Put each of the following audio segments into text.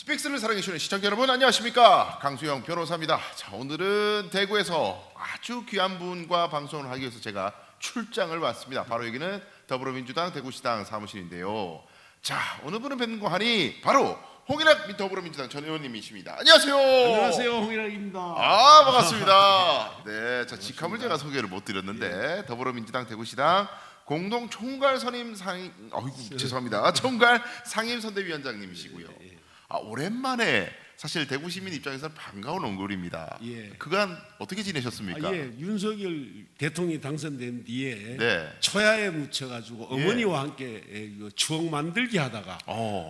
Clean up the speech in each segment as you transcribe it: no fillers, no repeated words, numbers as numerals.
빅스를 사랑해주시는 시청자 여러분 안녕하십니까, 강수영 변호사입니다. 자, 오늘은 대구에서 아주 귀한 분과 방송을 하기 위해서 제가 출장을 왔습니다. 바로 여기는 더불어민주당 대구시당 사무실인데요. 자, 오늘 분을 뵙는 거 하니 바로 홍일학 더불어민주당 전 의원님이십니다. 안녕하세요. 안녕하세요, 홍일학입니다. 아, 반갑습니다. 네, 자, 직함을 제가 소개를 못 드렸는데 더불어민주당 대구시당 공동 총괄 선임 상임, 죄송합니다. 총괄 상임 선대위원장님이시고요. 아, 오랜만에 사실 대구 시민 입장에서는 반가운 얼굴입니다. 예. 그간 어떻게 지내셨습니까? 윤석열 대통령이 당선된 뒤에 네. 초야에 묻혀가지고 어머니와 함께 추억 만들기 하다가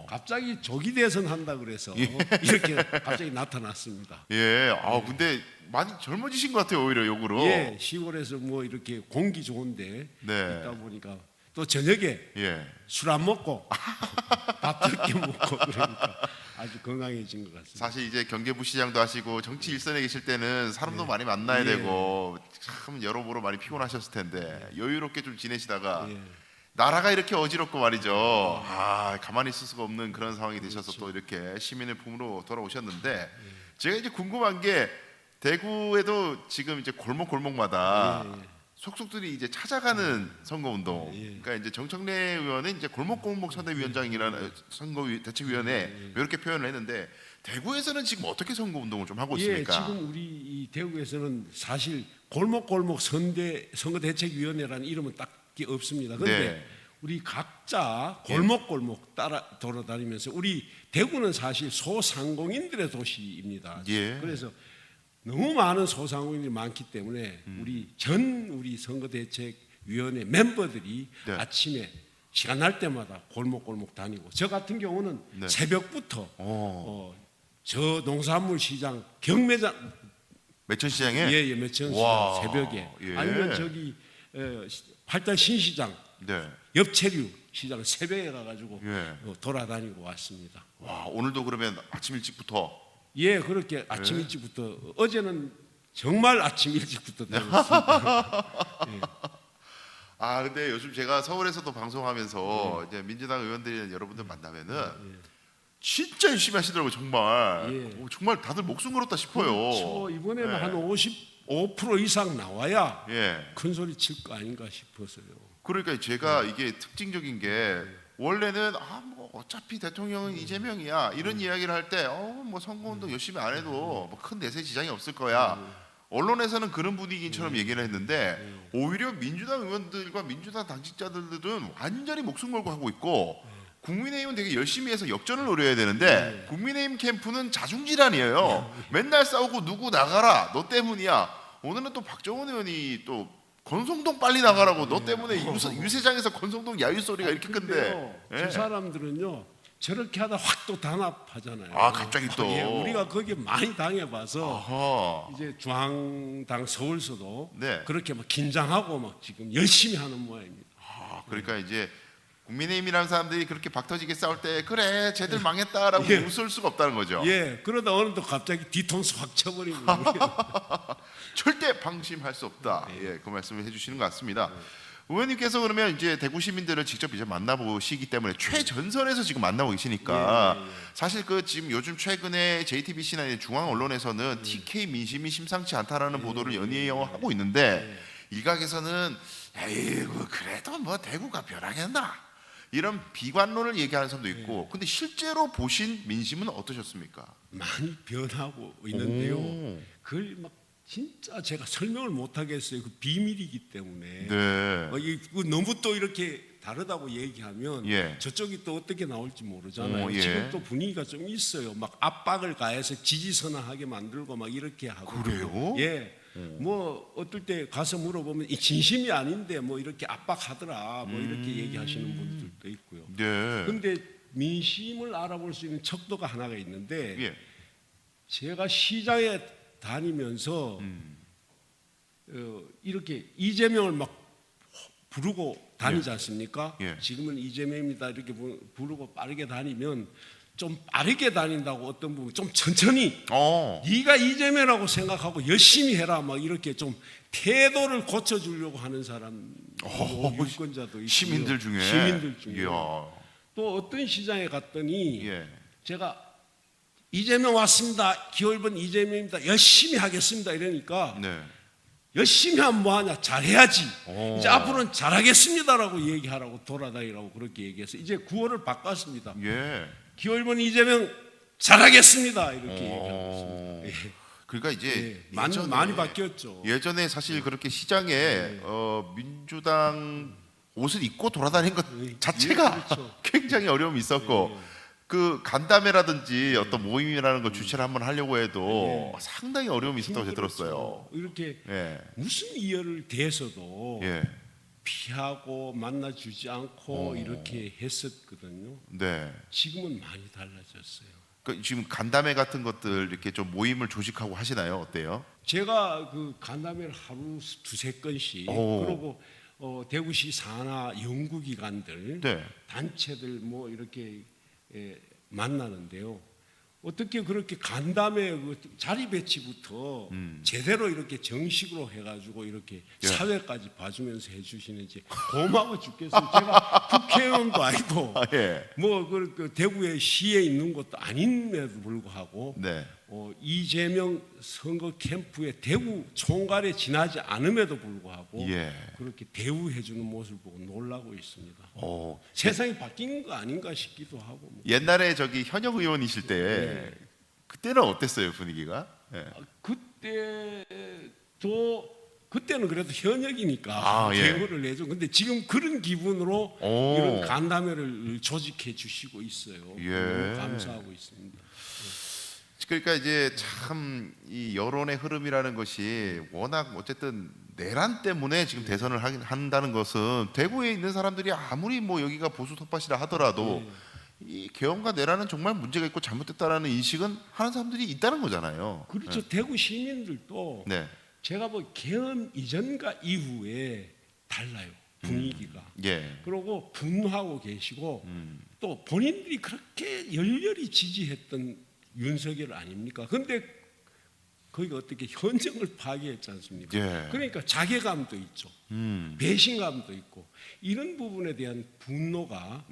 갑자기 조기 대선 한다 그래서 이렇게 갑자기 나타났습니다. 예. 아, 근데 많이 젊어지신 것 같아요, 오히려 역으로. 예, 시골에서 뭐 이렇게 공기 좋은데 네. 있다 보니까 또 저녁에 술 안 먹고 밥 적게 먹고 그러니까 아주 건강해진 것 같습니다. 사실 이제 경제부시장도 하시고 정치 일선에 계실 때는 사람도 많이 만나야 되고 참 여러모로 많이 피곤하셨을 텐데 여유롭게 좀 지내시다가 나라가 이렇게 어지럽고 말이죠. 아, 가만히 있을 수가 없는 그런 상황이 되셔서 또 이렇게 시민의 품으로 돌아오셨는데 제가 이제 궁금한 게 대구에도 지금 이제 골목골목마다 속속들이 이제 찾아가는 선거운동. 그러니까 이제 정청래 의원은 이제 골목골목 선대위원장이라는 선거 대책위원회 이렇게 표현을 했는데 대구에서는 지금 어떻게 선거운동을 좀 하고 있습니까? 지금 우리 이 대구에서는 사실 골목골목 선거대책위원회라는 이름은 딱히 없습니다. 그런데 우리 각자 골목골목 따라 돌아다니면서 우리 대구는 사실 소상공인들의 도시입니다. 그래서 너무 많은 소상공인들이 많기 때문에 우리 선거대책위원회 멤버들이 아침에 시간 날 때마다 골목골목 다니고, 저 같은 경우는 새벽부터 저 농산물 시장 경매장 매천시장에 매천시장 새벽에 아니면 저기 팔달 신시장 엽채류 시장 새벽에 가가지고 돌아다니고 왔습니다. 와, 오늘도 그러면 아침 일찍부터 그렇게 아침 일찍부터 어제는 정말 아침 일찍부터 다녔습니다. 아, 근데 요즘 제가 서울에서도 방송하면서 이제 민주당 의원들이나 여러분들 만나면은 진짜 열심히 하시더라고요, 정말. 정말 다들 목숨 걸었다 싶어요. 그렇죠. 이번에는 한 55% 이상 나와야 큰 소리 칠 거 아닌가 싶어서요. 그러니까 제가 이게 특징적인 게 원래는 뭐 어차피 대통령은 이재명이야 이런 이야기를 할 때 뭐 선거운동 열심히 안 해도 뭐 큰 내세 지장이 없을 거야. 언론에서는 그런 분위기처럼 얘기를 했는데 오히려 민주당 의원들과 민주당 당직자들은 완전히 목숨 걸고 하고 있고 국민의힘은 되게 열심히 해서 역전을 노려야 되는데 국민의힘 캠프는 자중질환이에요. 맨날 싸우고 누구 나가라 너 때문이야. 오늘은 또 박정원 의원이 또 권성동 빨리 나가라고 너 때문에 유세장에서 권성동 야유 소리가 이렇게 큰데 저 사람들은요 저렇게 하다 확 또 단합하잖아요. 아, 갑자기 또 우리가 거기에 많이 당해봐서 이제 중앙당 서울서도 그렇게 막 긴장하고 막 지금 열심히 하는 모양입니다. 그러니까 이제 국민의힘이라는 사람들이 그렇게 박터지게 싸울 때 그래 쟤들 망했다라고 웃을 수가 없다는 거죠. 그러다 어느 또 갑자기 뒤통수 확 쳐버리고 절대 방심할 수 없다. 그 말씀을 해주시는 것 같습니다. 의원님께서 그러면 이제 대구 시민들을 직접 이제 만나보시기 때문에 최전선에서 지금 만나고 계시니까 사실 그 지금 요즘 최근에 JTBC나 중앙 언론에서는 TK 민심이 심상치 않다라는 보도를 연이어하고 있는데 일각에서는 에이구 그래도 뭐 대구가 변하겠나 이런 비관론을 얘기하는 사람도 있고 근데 실제로 보신 민심은 어떠셨습니까? 많이 변하고 있는데요. 그걸 막 진짜 제가 설명을 못 하겠어요. 그 비밀이기 때문에 너무 또 이렇게 다르다고 얘기하면 저쪽이 또 어떻게 나올지 모르잖아요. 지금 또 분위기가 좀 있어요. 막 압박을 가해서 지지선언하게 만들고 막 이렇게 하고. 그래요? 뭐 어떨 때 가서 물어보면 이 진심이 아닌데 뭐 이렇게 압박하더라 뭐 이렇게 얘기하시는 분들도 있고요. 근데 민심을 알아볼 수 있는 척도가 하나가 있는데 제가 시장에 다니면서 이렇게 이재명을 막 부르고 다니지 않습니까? 지금은 이재명입니다 이렇게 부르고 빠르게 다니면 좀 빠르게 다닌다고 어떤 부분 좀 천천히 네가 이재명이라고 생각하고 열심히 해라 막 이렇게 좀 태도를 고쳐주려고 하는 사람 유권자도 있고 시민들 중에 또 어떤 시장에 갔더니 제가 이재명 왔습니다. 기호일번 이재명입니다. 열심히 하겠습니다. 이러니까 네. 열심히 하면 뭐하냐? 잘해야지. 오. 이제 앞으로는 잘하겠습니다라고 얘기하라고 돌아다니라고 그렇게 얘기해서 이제 구호를 바꿨습니다. 예. 기호일번 이재명 잘하겠습니다. 이렇게 얘기하고 있습니다. 예. 그러니까 이제 많이 바뀌었죠. 예전에 사실 그렇게 시장에 민주당 옷을 입고 돌아다니는 것 자체가 그렇죠. 굉장히 어려움이 있었고 그 간담회라든지 어떤 모임이라는 걸 주최를 한번 하려고 해도 상당히 어려움이 있었다고 제가 들었어요. 이렇게 예. 무슨 이유를 대해서도 예. 피하고 만나주지 않고 이렇게 했었거든요. 네. 지금은 많이 달라졌어요. 그 지금 간담회 같은 것들 이렇게 좀 모임을 조직하고 하시나요? 어때요? 제가 그 간담회를 하루 두세 건씩 오. 그리고 대구시 산하 연구기관들 네. 단체들 뭐 이렇게 만나는데요. 어떻게 그렇게 간담회 그 자리 배치부터 제대로 이렇게 정식으로 해가지고 이렇게 사회까지 봐주면서 해주시는지 고마워 죽겠어요. 제가 국회의원도 아니고 뭐 그 대구의 시에 있는 것도 아님에도 불구하고 네. 이재명 선거 캠프에 대구 총괄에 지나지 않음에도 불구하고 그렇게 대우해주는 모습을 보고 놀라고 있습니다. 세상이 바뀐 거 아닌가 싶기도 하고. 뭐. 옛날에 저기 현역 의원이실 때 그때는 어땠어요 분위기가? 그때는 그래도 현역이니까 대우를 해줘. 근데 지금 그런 기분으로 이런 간담회를 조직해 주시고 있어요. 너무 감사하고 있습니다. 그러니까 이제 참 이 여론의 흐름이라는 것이 워낙 어쨌든 내란 때문에 지금 대선을 한다는 것은 대구에 있는 사람들이 아무리 뭐 여기가 보수 텃밭이라 하더라도 이 계엄과 내란은 정말 문제가 있고 잘못됐다라는 인식은 하는 사람들이 있다는 거잖아요. 그렇죠. 대구 시민들도 제가 뭐 계엄 이전과 이후에 달라요. 분위기가. 그리고 분노하고 계시고 또 본인들이 그렇게 열렬히 지지했던 윤석열 아닙니까? 근데 거기가 어떻게 현정을 파괴했지 않습니까? 그러니까 자괴감도 있죠. 배신감도 있고 이런 부분에 대한 분노가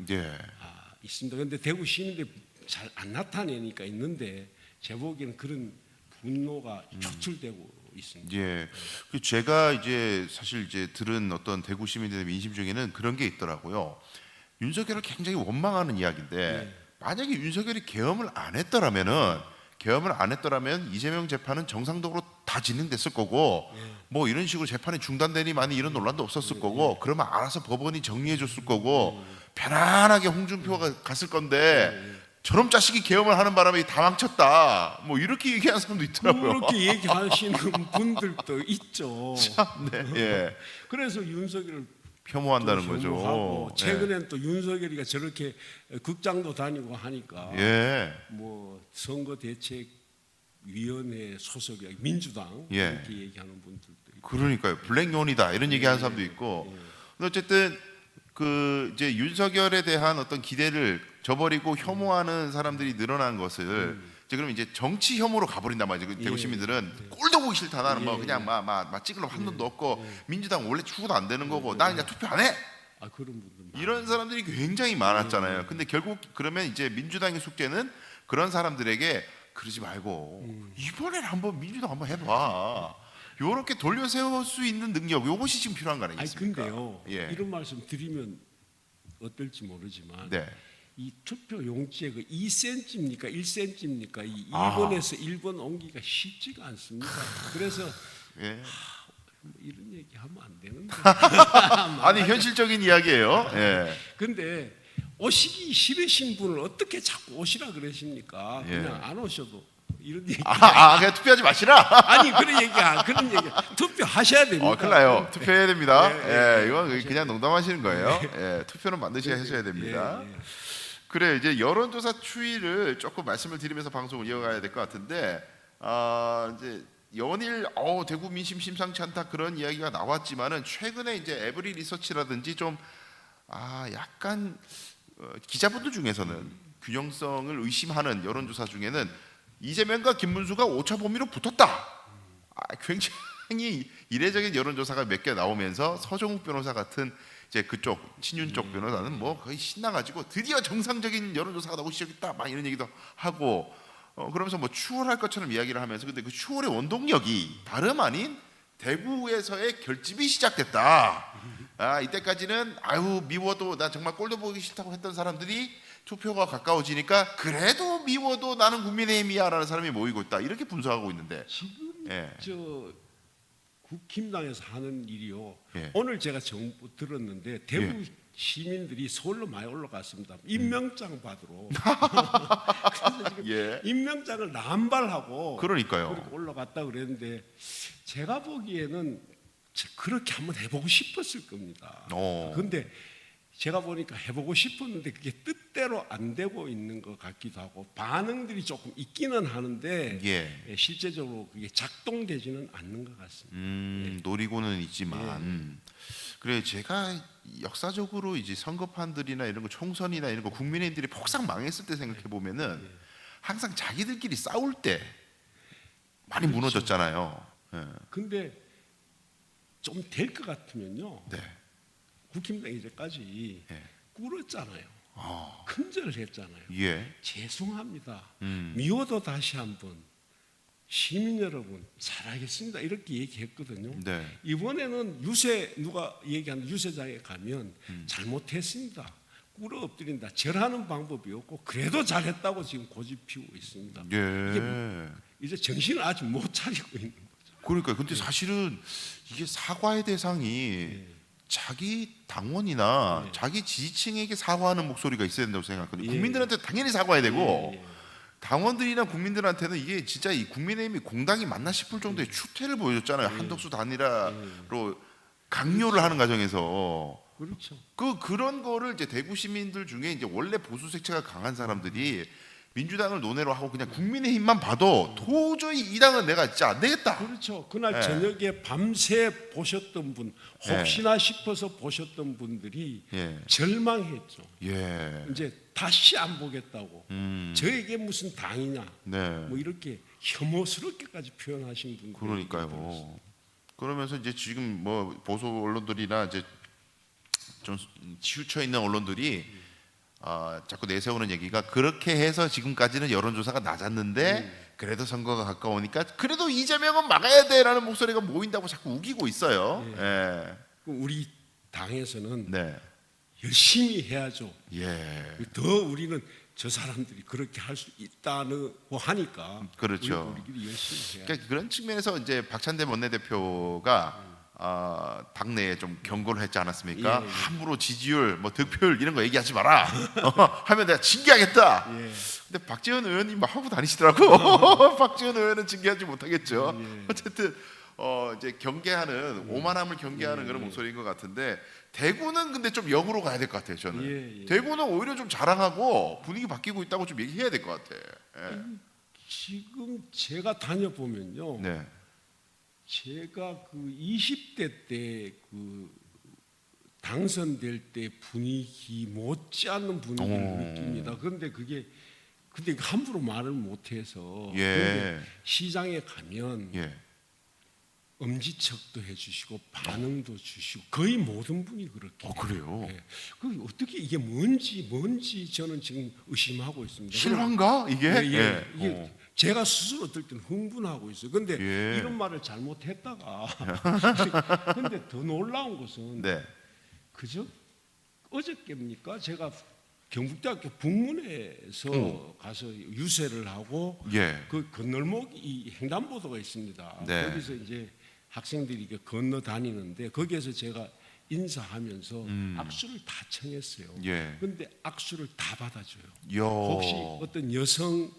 있습니다. 그런데 대구 시민들이 잘 안 나타내니까 있는데 제 보기에는 그런 분노가 표출되고 있습니다. 그 제가 이제 사실 이제 들은 어떤 대구 시민들의 민심 중에는 그런 게 있더라고요. 윤석열을 굉장히 원망하는 이야기인데 만약에 윤석열이 계엄을 안 했더라면 이재명 재판은 정상적으로 다 진행됐을 거고 뭐 이런 식으로 재판이 중단되니만이 이런 논란도 없었을 거고 그러면 알아서 법원이 정리해 줬을 거고 편안하게 홍준표가 갔을 건데 저놈 자식이 계엄을 하는 바람에 다 망쳤다 뭐 이렇게 얘기하는 사람도 있더라고요. 그렇게 얘기하시는 분들도 있죠. 참, 그래서 윤석열을 혐오한다는 거죠. 최근엔 또 윤석열이가 저렇게 극장도 다니고 하니까 뭐 선거대책위원회 소속이 민주당 이렇게 얘기하는 분들도 있고. 그러니까요. 블랙론이다 이런 얘기하는 사람도 있고. 근데 어쨌든 그 이제 윤석열에 대한 어떤 기대를 저버리고 혐오하는 사람들이 늘어난 것을 이제 그럼 이제 정치 혐오로 가버린단 말이죠. 대구 시민들은 꼴도 보기 싫다. 나는 뭐 그냥 막 찍으려고 한 놈도 없고 민주당 원래 추구도 안 되는 거고 나 그냥 투표 안 해. 그런 분들 이런 사람들이 굉장히 많았잖아요. 근데 결국 그러면 이제 민주당의 숙제는 그런 사람들에게 그러지 말고 이번에는 한번 민주당 한번 해봐. 요렇게 돌려 세울 수 있는 능력 요것이 지금 필요한 거 아니겠습니까? 근데요. 이런 말씀 드리면 어떨지 모르지만 이 투표 용지에 그 2cm입니까 1cm입니까 이 2번에서 1번 옮기가 쉽지가 않습니다. 그래서 이런 얘기 하면 안 되는데. 아니 현실적인 이야기예요. 근데 오시기 싫으신 분을 어떻게 자꾸 오시라 그러십니까? 그냥 안 오셔도 이런 얘기. 그냥 투표하지 마시라. 아니 그런 얘기 투표하셔야 됩니다. 큰일 나요. 투표해야 됩니다. 이건 그냥 농담하시는 거예요. 투표는 반드시 하셔야 됩니다. 그래 이제 여론조사 추이를 조금 말씀을 드리면서 방송을 이어가야 될 것 같은데 이제 연일 대구 민심 심상치 않다 그런 이야기가 나왔지만은 최근에 이제 에브리 리서치라든지 좀 약간 기자분들 중에서는 균형성을 의심하는 여론조사 중에는 이재명과 김문수가 오차 범위로 붙었다. 굉장히 이례적인 여론조사가 몇 개 나오면서 서정욱 변호사 같은 이제 그쪽 친윤 쪽 변호사는 뭐 거의 신나가지고 드디어 정상적인 여론조사가 나오기 시작했다 막 이런 얘기도 하고 그러면서 뭐 추월할 것처럼 이야기를 하면서 근데 그 추월의 원동력이 다름 아닌 대구에서의 결집이 시작됐다. 이때까지는 아유 미워도 나 정말 꼴도 보기 싫다고 했던 사람들이 투표가 가까워지니까 그래도 미워도 나는 국민의힘이야라는 사람이 모이고 있다. 이렇게 분석하고 있는데 지금 예. 저 국힘당에서 하는 일이요. 예. 오늘 제가 정보 들었는데 대구 시민들이 서울로 많이 올라갔습니다. 임명장 받으러. 그래서 지금 예. 임명장을 남발하고 그러니까요. 그렇게 올라갔다 그랬는데 제가 보기에는 그렇게 한번 해보고 싶었을 겁니다. 그런데 제가 보니까 해보고 싶었는데 그게 뜻대로 안 되고 있는 것 같기도 하고 반응들이 조금 있기는 하는데 예. 실제적으로 그게 작동되지는 않는 것 같습니다. 노리고는 있지만 그래 제가 역사적으로 이제 선거판들이나 이런 거 총선이나 이런 거 국민의힘들이 폭삭 망했을 때 생각해 보면은 항상 자기들끼리 싸울 때 많이 그렇죠. 무너졌잖아요. 근데 좀 될 것 같으면요. 네. 국힘당 이제까지 예. 꿇었잖아요. 큰절했잖아요. 예. 죄송합니다. 미워도 다시 한번 시민 여러분 잘하겠습니다. 이렇게 얘기했거든요. 네. 이번에는 누가 얘기하는 유세장에 가면 잘못했습니다. 꿇어 엎드린다. 절하는 방법이 없고 그래도 잘했다고 지금 고집 피우고 있습니다. 예. 이게 이제 정신을 아직 못 차리고 있는 거죠. 그러니까 근데 사실은 이게 사과의 대상이 자기 당원이나 자기 지지층에게 사과하는 목소리가 있어야 된다고 생각하거든요. 국민들한테 당연히 사과해야 되고 당원들이나 국민들한테는 이게 진짜 이 국민의힘이 공당이 맞나 싶을 정도의 추태를 보여줬잖아요. 한덕수 단일화로 강요를 하는 과정에서 그렇죠. 그런 거를 이제 대구 시민들 중에 이제 원래 보수 색채가 강한 사람들이 민주당을 논외로 하고 그냥 국민의힘만 봐도 도저히 이 당은 내가 진짜 안 되겠다. 그렇죠. 그날 저녁에 밤새 보셨던 분, 혹시나 싶어서 보셨던 분들이 절망했죠. 이제 다시 안 보겠다고. 저에게 무슨 당이냐. 뭐 이렇게 혐오스럽게까지 표현하신 분들. 그러니까요. 그러면서 이제 지금 뭐 보수 언론들이나 이제 좀 치우쳐 있는 언론들이 자꾸 내세우는 얘기가 그렇게 해서 지금까지는 여론조사가 낮았는데 그래도 선거가 가까우니까 그래도 이재명은 막아야 돼라는 목소리가 모인다고 자꾸 우기고 있어요. 우리 당에서는 네. 열심히 해야죠. 더 우리는 저 사람들이 그렇게 할 수 있다고 하니까 그렇죠. 우리끼리 열심히 해야. 그러니까 그런 측면에서 이제 박찬대 원내대표가 당내에 좀 경고를 했지 않았습니까? 함부로 지지율, 뭐 득표율 이런 거 얘기하지 마라. 하면 내가 징계하겠다. 근데 박지원 의원이 막 하고 다니시더라고. 박지원 의원은 징계하지 못하겠죠. 어쨌든 이제 경계하는 오만함을 경계하는 그런 목소리인 것 같은데 대구는 근데 좀 역으로 가야 될 것 같아요. 저는 대구는 오히려 좀 자랑하고 분위기 바뀌고 있다고 좀 얘기해야 될 것 같아. 지금 제가 다녀보면요. 제가 그 20대 때 그 당선될 때 분위기 못지않는 분위기를 느낍니다. 그런데 근데 함부로 말을 못해서 시장에 가면 엄지척도 해주시고 반응도 주시고 거의 모든 분이 그렇게. 그래요? 그 어떻게 이게 뭔지 저는 지금 의심하고 있습니다. 실화인가 이게? 이게 제가 스스로 들 때는 흥분하고 있어요. 근데 이런 말을 잘못했다가 근데 더 놀라운 것은 그저 어저께입니까? 제가 경북대학교 북문에서 가서 유세를 하고 그 건널목이 횡단보도가 있습니다. 거기서 이제 학생들이 이렇게 건너 다니는데 거기에서 제가 인사하면서 악수를 다 청했어요. 그런데 악수를 다 받아줘요. 혹시 어떤 여성이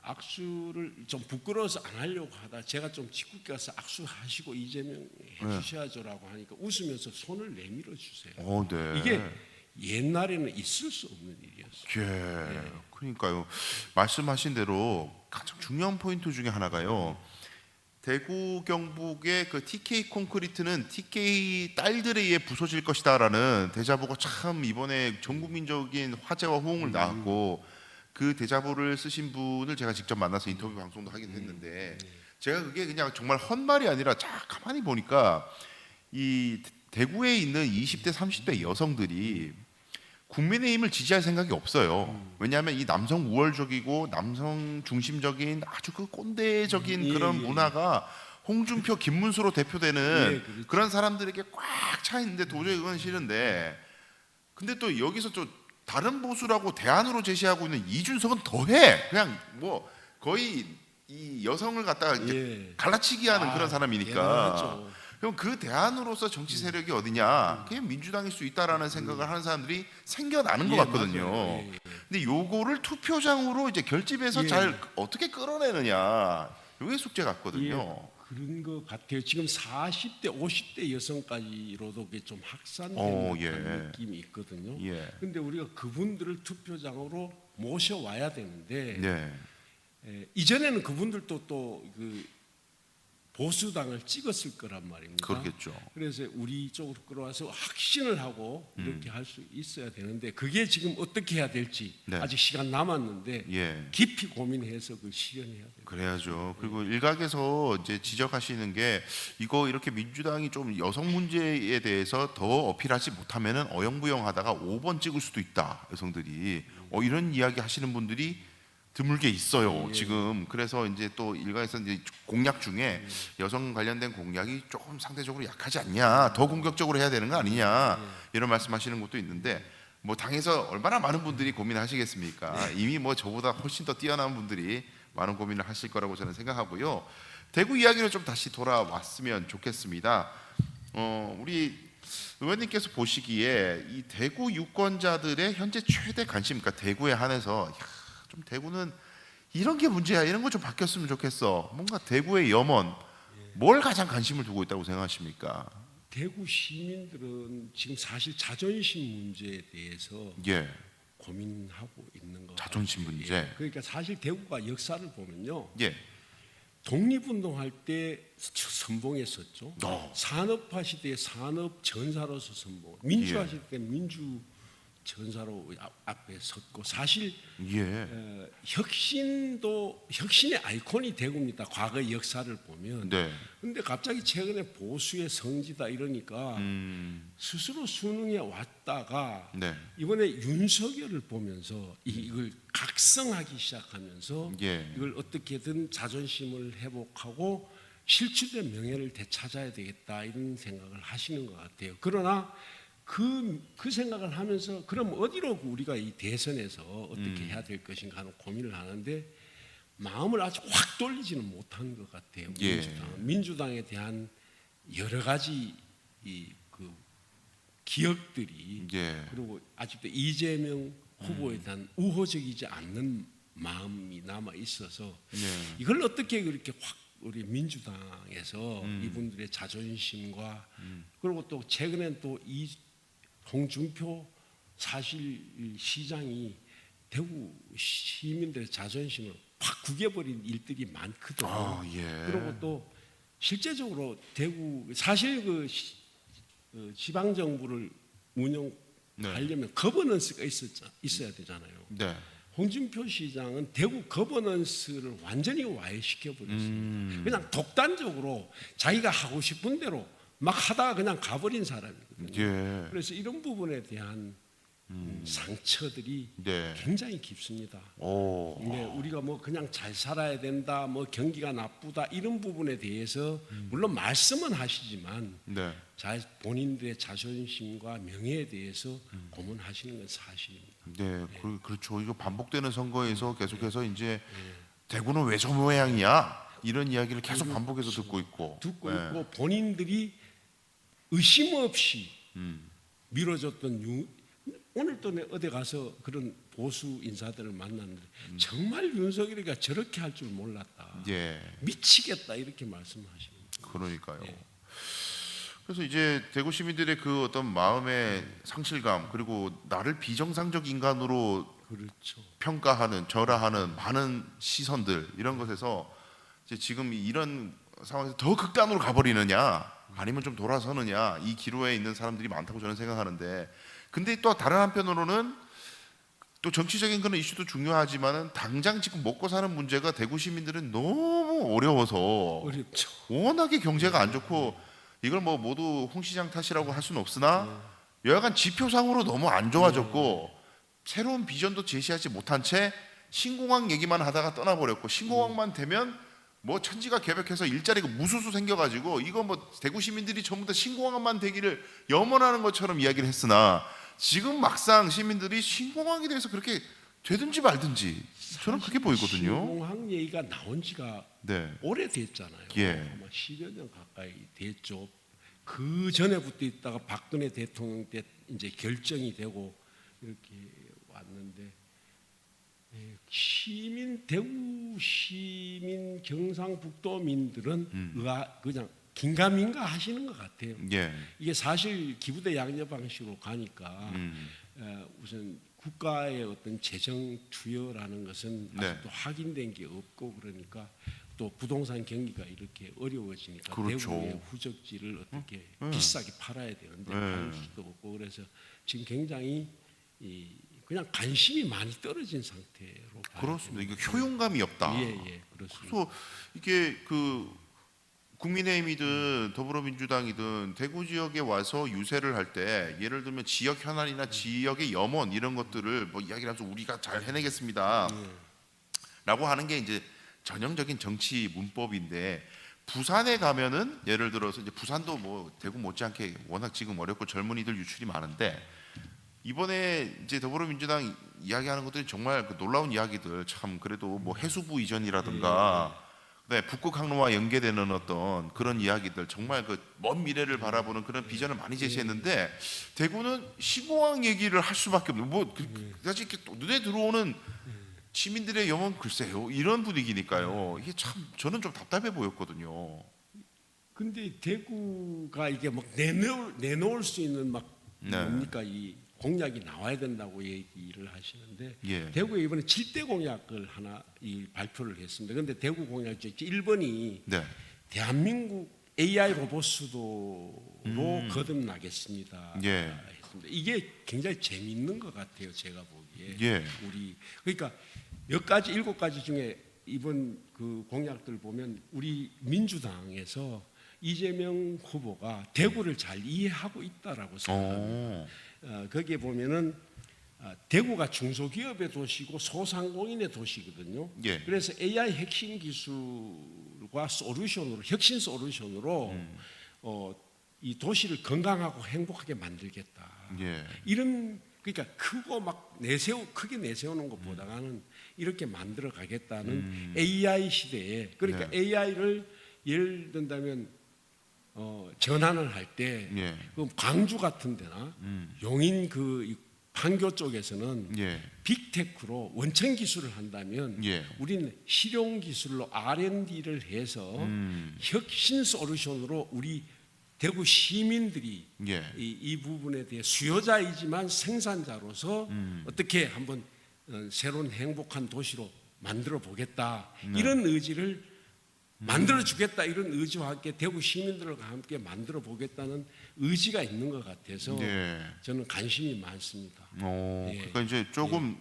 악수를 좀 부끄러워서 안 하려고 하다 제가 좀 짓궂게 가서 악수하시고 이재명 해주셔야죠라고 하니까 웃으면서 손을 내밀어 주세요. 이게 옛날에는 있을 수 없는 일이었어요. 그러니까요. 말씀하신 대로 가장 중요한 포인트 중에 하나가요. 대구 경북의 그 TK 콘크리트는 TK 딸들에 의해 부서질 것이다라는 대자보가 참 이번에 전국민적인 화제와 호응을 낳았고 그 대자보를 쓰신 분을 제가 직접 만나서 인터뷰 방송도 하긴 했는데 제가 그게 그냥 정말 헛말이 아니라 가만히 보니까 이 대구에 있는 20대 30대 여성들이 국민의힘을 지지할 생각이 없어요. 왜냐하면 이 남성 우월적이고 남성 중심적인 아주 그 꼰대적인 그런 문화가 홍준표, 김문수로 대표되는 그렇죠. 그런 사람들에게 꽉 차 있는데 도저히 그건 싫은데, 근데 또 여기서 또 다른 보수라고 대안으로 제시하고 있는 이준석은 더해. 그냥 뭐 거의 이 여성을 갖다가 이렇게 갈라치기 하는 그런 사람이니까. 대단하죠. 그럼 그 대안으로서 정치 세력이 어디냐? 그게 민주당일 수 있다라는 생각을 하는 사람들이 생겨나는 것 같거든요. 근데 요거를 투표장으로 이제 결집해서 잘 어떻게 끌어내느냐, 요게 숙제 같거든요. 그런 것 같아요. 지금 40대, 50대 여성까지로도 그게 좀 확산되는 듯한 느낌이 있거든요. 그런데 우리가 그분들을 투표장으로 모셔와야 되는데 이전에는 그분들도 또 그 보수당을 찍었을 거란 말입니다. 그렇겠죠. 그래서 우리 쪽으로 끌어와서 확신을 하고 이렇게 할 수 있어야 되는데 그게 지금 어떻게 해야 될지 아직 시간 남았는데 깊이 고민해서 그 실현해야 돼요. 그래야죠. 그리고 일각에서 이제 지적하시는 게 이거 이렇게 민주당이 좀 여성 문제에 대해서 더 어필하지 못하면은 어영부영하다가 5번 찍을 수도 있다. 여성들이 이런 이야기 하시는 분들이 드물게 있어요. 지금 그래서 이제 또 일각에서 이제 공약 중에 여성 관련된 공약이 조금 상대적으로 약하지 않냐, 더 공격적으로 해야 되는 거 아니냐 이런 말씀하시는 것도 있는데 뭐 당에서 얼마나 많은 분들이 고민하시겠습니까? 이미 뭐 저보다 훨씬 더 뛰어난 분들이 많은 고민을 하실 거라고 저는 생각하고요. 대구 이야기로 좀 다시 돌아왔으면 좋겠습니다. 우리 의원님께서 보시기에 이 대구 유권자들의 현재 최대 관심, 그러니까 대구에 한해서 좀 대구는 이런 게 문제야, 이런 거 좀 바뀌었으면 좋겠어, 뭔가 대구의 염원, 뭘 가장 관심을 두고 있다고 생각하십니까? 대구 시민들은 지금 사실 자존심 문제에 대해서 고민하고 있는 것 자존심 같아요. 문제. 그러니까 사실 대구가 역사를 보면요, 예. 독립운동할 때 선봉했었죠. 산업화 시대에 산업 전사로서 선봉, 민주화 시대 때 민주 전사로 앞에 섰고, 사실 혁신의 아이콘이 대구입니다. 과거의 역사를 보면. 근데 갑자기 최근에 보수의 성지다 이러니까 스스로 순응해 왔다가 이번에 윤석열을 보면서 이걸 각성하기 시작하면서 이걸 어떻게든 자존심을 회복하고 실추된 명예를 되찾아야 되겠다 이런 생각을 하시는 것 같아요. 그러나 그 생각을 하면서 그럼 어디로 우리가 이 대선에서 어떻게 해야 될 것인가 하는 고민을 하는데 마음을 아주 확 돌리지는 못한 것 같아요. 민주당에 대한 여러 가지 그 기억들이 그리고 아직도 이재명 후보에 대한 우호적이지 않는 마음이 남아 있어서 이걸 어떻게 그렇게 확 우리 민주당에서 이분들의 자존심과 그리고 또 최근엔 또 이 홍준표 사실 시장이 대구 시민들의 자존심을 확 구겨버린 일들이 많거든요. 그리고 또 실제적으로 대구 사실 그 지방 정부를 운영하려면 거버넌스가 있어야 되잖아요. 홍준표 시장은 대구 거버넌스를 완전히 와해시켜 버렸습니다. 그냥 독단적으로 자기가 하고 싶은 대로 막 하다가 그냥 가버린 사람이거든요. 그래서 이런 부분에 대한 상처들이 굉장히 깊습니다. 우리가 뭐 그냥 잘 살아야 된다, 뭐 경기가 나쁘다 이런 부분에 대해서 물론 말씀은 하시지만 본인들의 자존심과 명예에 대해서 고민하시는 건 사실입니다. 그렇죠. 이거 반복되는 선거에서 계속해서 이제 대구는 왜 저 모양이야? 이런 이야기를 계속 반복해서 듣고 있고 본인들이 의심 없이 밀어줬던 오늘 또 어디 가서 그런 보수 인사들을 만났는데 정말 윤석열이가 저렇게 할 줄 몰랐다. 미치겠다 이렇게 말씀하시는 거예요. 그러니까요. 그래서 이제 대구 시민들의 그 어떤 마음의 상실감 그리고 나를 비정상적 인간으로 평가하는 절하하는 많은 시선들 이런 것에서 이제 지금 이런 상황에서 더 극단으로 가버리느냐 아니면 좀 돌아서느냐 이 기로에 있는 사람들이 많다고 저는 생각하는데 근데 또 다른 한편으로는 또 정치적인 그런 이슈도 중요하지만은 당장 지금 먹고 사는 문제가 대구 시민들은 너무 어려워서 워낙에 경제가 안 좋고 이걸 뭐 모두 홍 시장 탓이라고 할 수는 없으나 여하간 지표상으로 너무 안 좋아졌고 새로운 비전도 제시하지 못한 채 신공항 얘기만 하다가 떠나버렸고 신공항만 되면 뭐 천지가 개벽해서 일자리가 무수수 생겨가지고 이거 뭐 대구 시민들이 전부 다 신공항만 되기를 염원하는 것처럼 이야기를 했으나 지금 막상 시민들이 신공항에 대해서 그렇게 되든지 말든지 저는 그렇게 보이거든요. 신공항 얘기가 나온 지가 네. 오래됐잖아요. 예. 아마 10여 년 가까이 됐죠. 그 전에부터 있다가 박근혜 대통령 때 이제 결정이 되고 이렇게 왔는데 시민 대구 시민 경상북도민들은 그냥 긴가민가 하시는 것 같아요. 예. 이게 사실 기부대 양녀 방식으로 가니까 우선 국가의 어떤 재정 투여라는 것은 네. 아직도 확인된 게 없고 그러니까 또 부동산 경기가 이렇게 어려워지니까 그렇죠. 대구의 후적지를 어떻게 비싸게 팔아야 되는데 팔 수도 없고 그래서 지금 굉장히 그냥 관심이 많이 떨어진 상태로 봐야 그렇습니다. 됩니다. 이게 효용감이 없다. 예, 그렇습니다. 그래서 이게 그 국민의힘이든 더불어민주당이든 대구 지역에 와서 유세를 할 때 예를 들면 지역 현안이나 지역의 염원 이런 것들을 뭐 이야기를 하면서 우리가 잘 해내겠습니다. 라고 하는 게 이제 전형적인 정치 문법인데 부산에 가면은 예를 들어서 이제 부산도 뭐 대구 못지않게 워낙 지금 어렵고 젊은이들 유출이 많은데 이번에 이제 더불어민주당 이야기하는 것들이 정말 그 놀라운 이야기들 참 그래도 뭐 해수부 이전이라든가 네, 북극 항로와 연계되는 어떤 그런 이야기들 정말 그 먼 미래를 바라보는 그런 비전을 많이 제시했는데 대구는 신공항 얘기를 할 수밖에 없는 뭐 사실 이렇게 또 눈에 들어오는 시민들의 염원 글쎄요 이런 분위기니까요 이게 참 저는 좀 답답해 보였거든요. 근데 대구가 이게 막 내놓을 수 있는 막 뭡니까 이 공약이 나와야 된다고 얘기를 하시는데 예. 대구에 이번에 7대 공약을 하나 발표를 했습니다. 그런데 대구 공약 1번이 네. 대한민국 AI 로봇 수도로 거듭나겠습니다. 예. 했습니다. 이게 굉장히 재미있는 것 같아요. 제가 보기에 예. 우리 그러니까 몇 가지 7가지 중에 이번 그 공약들 보면 우리 민주당에서 이재명 후보가 대구를 잘 이해하고 있다라고 생각합니다. 거기에 보면은 대구가 중소기업의 도시고 소상공인의 도시거든요. 예. 그래서 AI 핵심 기술과 솔루션으로 혁신 솔루션으로 이 도시를 건강하고 행복하게 만들겠다. 예. 이런 그러니까 크고 막 크게 내세우는 것보다는 이렇게 만들어 가겠다는 AI 시대에 그러니까 네. AI를 예를 든다면 전환을 할 때 그 광주 같은 데나 용인 그 판교 쪽에서는 예. 빅테크로 원천 기술을 한다면 예. 우리는 실용 기술로 R&D를 해서 혁신 솔루션으로 우리 대구 시민들이 예. 이 부분에 대해 수요자이지만 생산자로서 어떻게 한번 새로운 행복한 도시로 만들어 보겠다 이런 의지를 만들어 주겠다 이런 의지와 함께 대구 시민들과 함께 만들어 보겠다는 의지가 있는 것 같아서 예. 저는 관심이 많습니다. 그러니까 이제 조금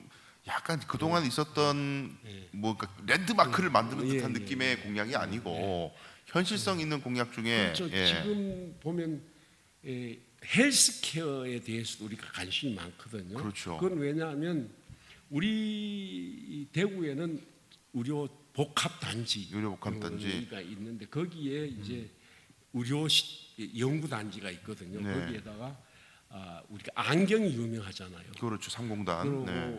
약간 그동안 있었던 뭐 그러니까 랜드마크를 만드는 듯한 느낌의 공약이 아니고 현실성 있는 공약 중에 그렇죠. 지금 보면 헬스케어에 대해서도 우리가 관심이 많거든요. 그렇죠. 그건 왜냐하면 우리 대구에는 의료 복합 단지, 가 있는데 거기에 이제 의료 연구 단지가 있거든요. 네. 거기에다가 우리가 안경이 유명하잖아요. 그렇죠. 삼공단. 그리고 네.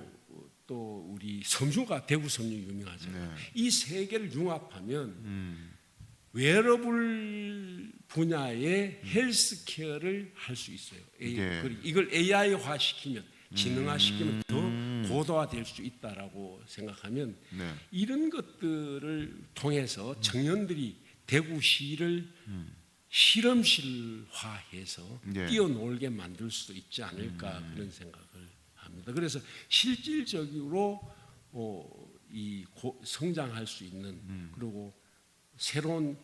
또 우리 섬유가 대구 섬유 유명하잖아요. 이 세 개를 융합하면 웨어러블 분야의 헬스케어를 할 수 있어요. 그리고 이걸 AI화 시키면 지능화 시키면 더 고도화될 수 있다라고 생각하면 이런 것들을 통해서 청년들이 대구시를 실험실화해서 뛰어놀게 만들 수도 있지 않을까 그런 생각을 합니다. 그래서 실질적으로 성장할 수 있는 그리고 새로운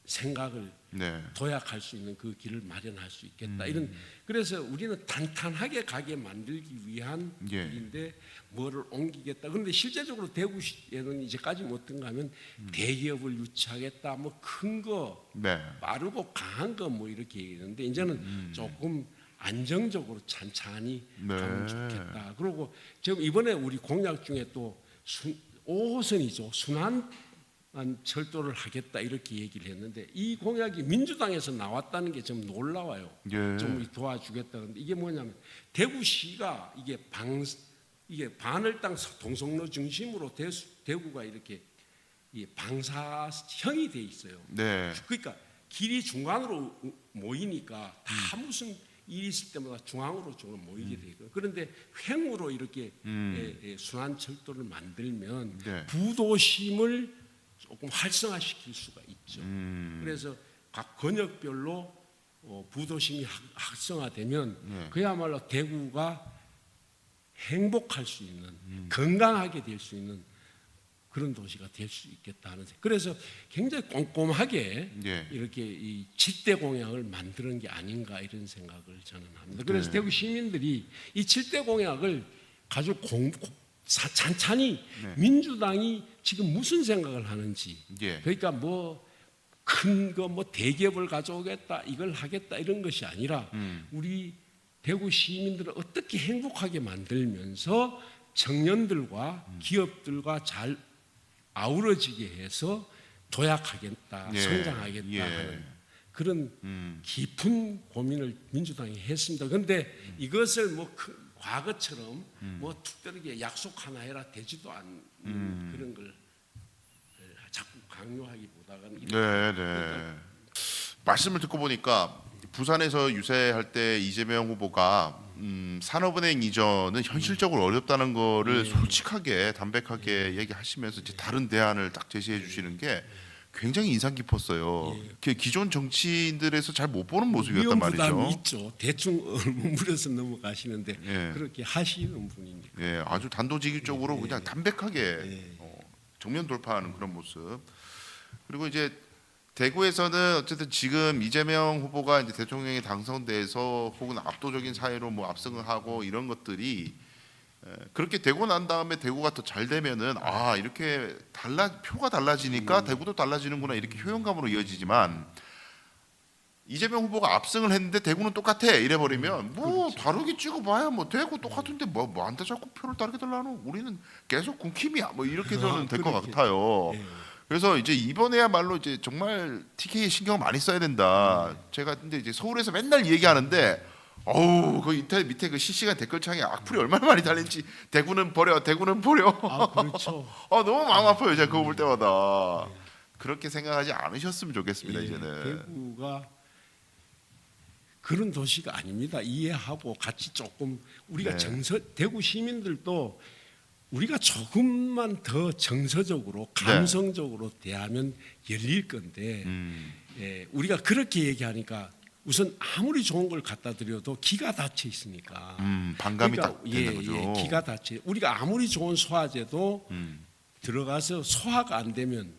생각을 네. 도약할 수 있는 그 길을 마련할 수 있겠다. 이런 그래서 우리는 탄탄하게 가게 만들기 위한 예. 일인데 뭐를 옮기겠다. 그런데 실제적으로 대구시에는 이제까지 뭐 어떤가 하면 대기업을 유치하겠다. 뭐 큰 거, 네. 빠르고 강한 거 뭐 이렇게 얘기하는데 이제는 조금 안정적으로 찬찬히 네. 가면 좋겠다. 그리고 지금 이번에 우리 공약 중에 또 5호선이죠. 순환 철도를 하겠다 이렇게 얘기를 했는데 이 공약이 민주당에서 나왔다는 게 좀 놀라워요. 예. 좀 도와주겠다. 근데 이게 뭐냐면 대구시가 이게 반월당 동성로 중심으로 대구가 이렇게 방사형이 돼 있어요. 네. 그러니까 길이 중간으로 모이니까 다 무슨 일이 있을 때마다 중앙으로 쪽으로 모이게 되고 그런데 횡으로 이렇게 순환 철도를 만들면 네. 부도심을 조금 활성화시킬 수가 있죠. 그래서 각 권역별로 부도심이 활성화되면 네. 그야말로 대구가 행복할 수 있는 건강하게 될 수 있는 그런 도시가 될 수 있겠다는 생각. 그래서 굉장히 꼼꼼하게 예. 이렇게 이 7대 공약을 만드는 게 아닌가 이런 생각을 저는 합니다. 그래서 네. 대구 시민들이 이 7대 공약을 가지고 찬찬히 네. 민주당이 지금 무슨 생각을 하는지 예. 그러니까 뭐 큰 거 뭐 대기업을 가져오겠다 이걸 하겠다 이런 것이 아니라 우리 대구 시민들을 어떻게 행복하게 만들면서 청년들과 기업들과 잘 아우러지게 해서 도약하겠다, 예. 성장하겠다 예. 하는 그런 깊은 고민을 민주당이 했습니다. 그런데 이것을 뭐 과거처럼 뭐 특별하게 약속 하나 해라 되지도 않는 그런 걸 자꾸 강요하기보다는 네, 네. 말씀을 듣고 보니까 부산에서 유세할 때 이재명 후보가 산업은행 이전은 현실적으로 어렵다는 거를 솔직하게 담백하게 얘기하시면서 이제 다른 대안을 딱 제시해 주시는 게 굉장히 인상 깊었어요. 그 기존 정치인들에서 잘 못 보는 모습이었단 부담이 말이죠. 있죠. 대충 물어서 넘어가시는데 예. 그렇게 하시는 분이니까. 예, 아주 단도직입적으로 그냥 담백하게 정면 돌파하는 그런 모습. 그리고 이제 대구에서는 어쨌든 지금 이재명 후보가 이제 대통령에 당선돼서 혹은 압도적인 사회로 뭐 압승을 하고 이런 것들이 그렇게 되고 난 다음에 대구가 더 잘 되면은 아 이렇게 표가 달라지니까 대구도 달라지는구나 이렇게 효용감으로 이어지지만 이재명 후보가 압승을 했는데 대구는 똑같아 이래 버리면 뭐 그렇죠. 다르게 찍어봐야 뭐 대구 똑같은데 뭐한테 자꾸 표를 다르게 달라노 우리는 계속 군킴이야 뭐 이렇게 저는 될 것 그렇게. 같아요. 예. 그래서 이제 이번에야말로 이제 정말 TK에 신경 많이 써야 된다. 제가 근데 이제 서울에서 맨날 얘기하는데 어우 그 인터넷 밑에 그 실시간 댓글창에 악플이 얼마나 많이 달린지 대구는 버려 대구는 버려. 아 그렇죠. 너무 마음 아파요 제가 그거 볼 때마다. 그렇게 생각하지 않으셨으면 좋겠습니다 예, 이제는. 대구가 그런 도시가 아닙니다. 이해하고 같이 조금 우리가 네. 대구 시민들도 우리가 조금만 더 정서적으로 감성적으로 대하면 열릴 건데 예, 우리가 그렇게 얘기하니까 우선 아무리 좋은 걸 갖다 드려도 기가 닫혀 있으니까 반감이 그러니까, 딱 되는 거죠. 기가 닫혀. 우리가 아무리 좋은 소화제도 들어가서 소화가 안 되면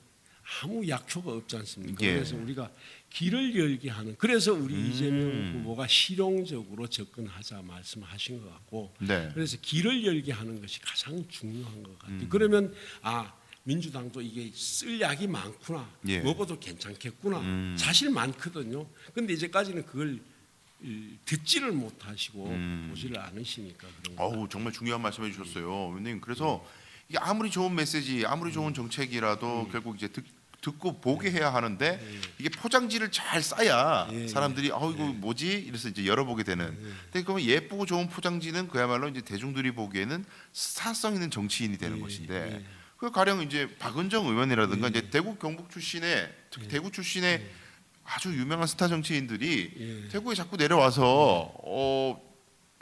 아무 약효가 없지 않습니까? 예. 그래서 우리가 길을 열게 하는. 그래서 우리 이재명 후보가 실용적으로 접근하자 말씀하신 것 같고, 네. 그래서 길을 열게 하는 것이 가장 중요한 것 같아요. 그러면 민주당도 이게 쓸 약이 많구나, 예. 먹어도 괜찮겠구나, 사실 많거든요. 근데 이제까지는 그걸 듣지를 못하시고 보지를 않으시니까 그런 거. 어우 정말 중요한 말씀해 주셨어요, 원님. 그래서 이게 아무리 좋은 메시지, 아무리 좋은 정책이라도 결국 이제 듣고 보게 해야 하는데 이게 포장지를 잘 싸야 사람들이 이거 뭐지? 이래서 이제 열어보게 되는. 근데 그러면 예쁘고 좋은 포장지는 그야말로 이제 대중들이 보기에는 사성 있는 정치인이 되는 것인데. 그 가령 이제 박은정 의원이라든가 이제 대구 경북 출신의 특히 대구 출신의 아주 유명한 스타 정치인들이 대구에 자꾸 내려와서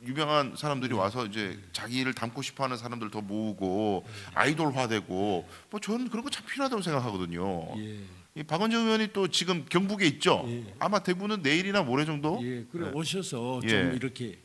유명한 사람들이 와서 이제 자기를 닮고 싶어하는 사람들 더 모으고 아이돌화되고 뭐 저는 그런 거 참 필요하다고 생각하거든요. 이 박은정 의원이 또 지금 경북에 있죠. 아마 대구는 내일이나 모레 정도. 그래 오셔서 예. 좀 이렇게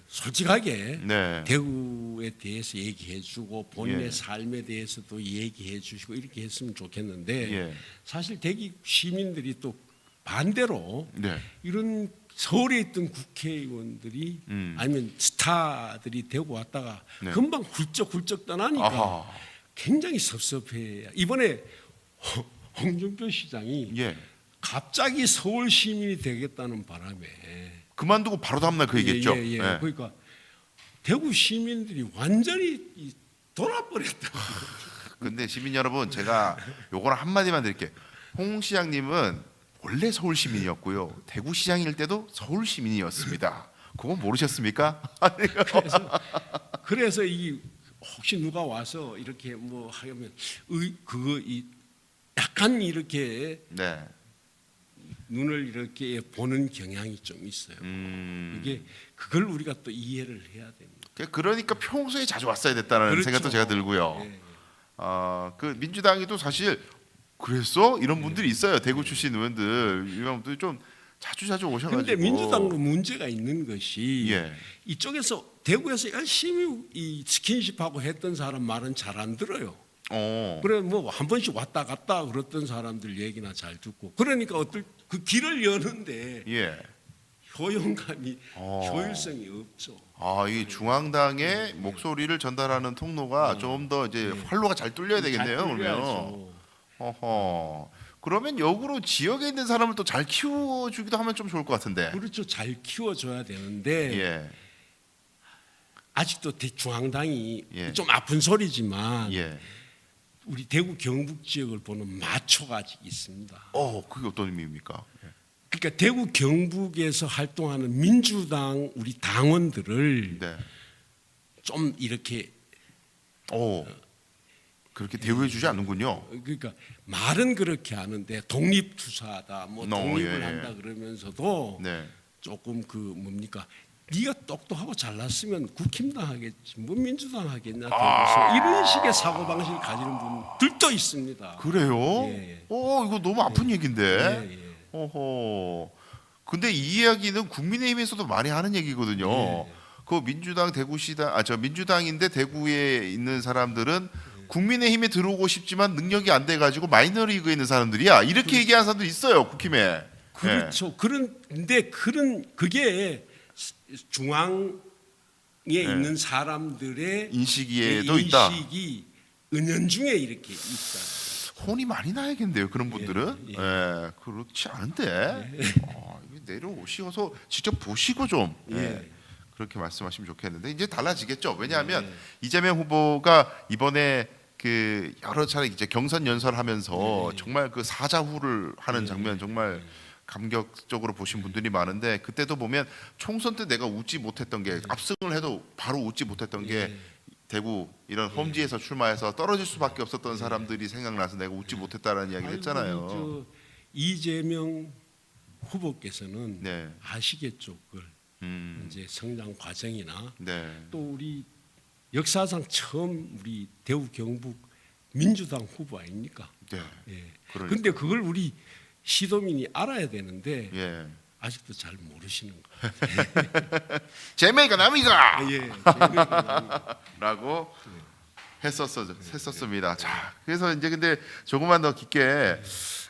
솔직하게 네. 대구에 대해서 얘기해주고 본인의 예. 삶에 대해서도 얘기해주시고 이렇게 했으면 좋겠는데 예. 사실 대구 시민들이 또 반대로 네. 이런 서울에 있던 국회의원들이 아니면 스타들이 대구 왔다가 네. 금방 훌쩍훌쩍 떠나니까 아하. 굉장히 섭섭해요. 이번에 홍준표 시장이 예. 갑자기 서울 시민이 되겠다는 바람에 그만두고 바로 다음날 그 얘기했죠. 예. 예. 그러니까 대구 시민들이 완전히 돌아버렸다. 근데 시민 여러분, 제가 요거는 한마디만 드릴게요. 홍 시장님은 원래 서울 시민이었고요. 대구 시장일 때도 서울 시민이었습니다. 그거 모르셨습니까? 그래서 이 혹시 누가 와서 이렇게 뭐 하면 이 약간 이렇게 네. 눈을 이렇게 보는 경향이 좀 있어요. 이게 그걸 우리가 또 이해를 해야 됩니다. 그러니까 평소에 자주 왔어야 됐다는 그렇죠. 생각도 제가 들고요. 예. 그 민주당이도 사실 그랬어? 이런 분들이 있어요. 대구 출신 의원들, 유명분들이 좀 자주 오셔가지고. 그런데 민주당도 문제가 있는 것이 예. 이쪽에서 대구에서 열심히 이 스킨십하고 했던 사람 말은 잘 안 들어요. 그래 뭐 한 번씩 왔다 갔다 그랬던 사람들 얘기나 잘 듣고 그러니까 어떨 그 길을 여는데 예. 효용감이 효율성이 없죠. 이 중앙당의 목소리를 전달하는 통로가 좀 더 이제 활로가 잘 뚫려야 되겠네요. 잘 그러면. 뚫려야죠. 그러면 역으로 지역에 있는 사람을 또 잘 키워주기도 하면 좀 좋을 것 같은데. 그렇죠. 잘 키워줘야 되는데 예. 아직도 중앙당이 예. 좀 아픈 소리지만 예. 우리 대구 경북 지역을 보는 마초가 아직 있습니다. 그게 어떤 의미입니까? 그러니까 대구 경북에서 활동하는 민주당 우리 당원들을 네. 좀 이렇게 그렇게 대우해주지 않는군요. 그러니까 말은 그렇게 하는데 독립투사다 뭐 독립을 예. 한다 그러면서도 네. 조금 그 뭡니까 네가 똑똑하고 잘났으면 국힘당 하겠지 뭐 민주당 하겠냐 대구에서 이런 식의 사고방식을 가지는 분들도 있습니다. 그래요? 예. 이거 너무 아픈 얘기인데. 예. 근데 이 이야기는 국민의힘에서도 많이 하는 얘기거든요. 예. 그 민주당 대구시당 저 민주당인데 대구에 있는 사람들은 국민의힘에 들어오고 싶지만 능력이 안 돼 가지고 마이너리그에 있는 사람들이야. 이렇게 얘기하는 사람도 있어요. 국힘에. 그렇죠. 그런데 그게 중앙에 있는 사람들의 인식에도 있다. 인식이 은연중에 이렇게 있다. 혼이 많이 나야겠네요. 그런 분들은. 예. 그렇지 않은데. 이거 내려오셔서 직접 보시고 좀. 그렇게 말씀하시면 좋겠는데 이제 달라지겠죠. 왜냐하면 이재명 후보가 이번에 그 여러 차례 이제 경선 연설하면서 정말 그 사자후를 하는 장면 정말 감격적으로 보신 분들이 많은데 그때도 보면 총선 때 내가 웃지 못했던 게 압승을 해도 바로 웃지 못했던 게 대구 이런 험지에서 출마해서 떨어질 수밖에 없었던 사람들이 생각나서 내가 웃지 못했다라는 이야기를 했잖아요. 이재명 후보께서는 네. 아시겠죠, 그걸 이제 성장 과정이나 네. 또 우리 역사상 처음 우리 대구 경북 민주당 후보 아닙니까? 네. 그런데 근데 그걸 우리 시도민이 알아야 되는데 예. 아직도 잘 모르시는 거예요. 재명이가 남이가 재명이가 라고 했었습니다. 자, 그래서 이제 근데 조금만 더 깊게